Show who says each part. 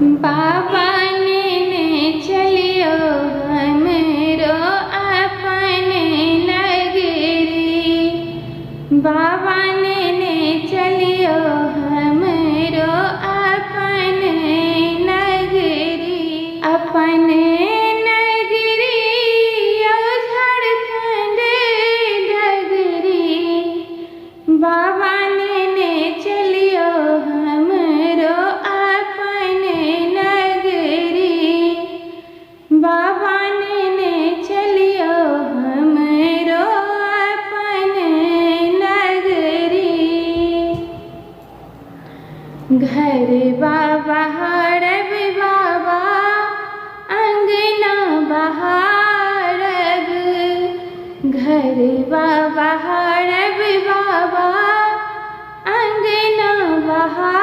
Speaker 1: बाबा ने चलियो हमरो अपने नगरी। बाबा ने चलियो हमरो अपने नगरी। अपने नगरी ओ झारखंड डगरी। बाबा ने चलियो हमरो अपने नगरी। बाबा ने चलियो हमरो अपने नगरी। घर बाबा हरब बाबा अंगना बहारब। घर बाबा हरब बाबा अंगना बहारब।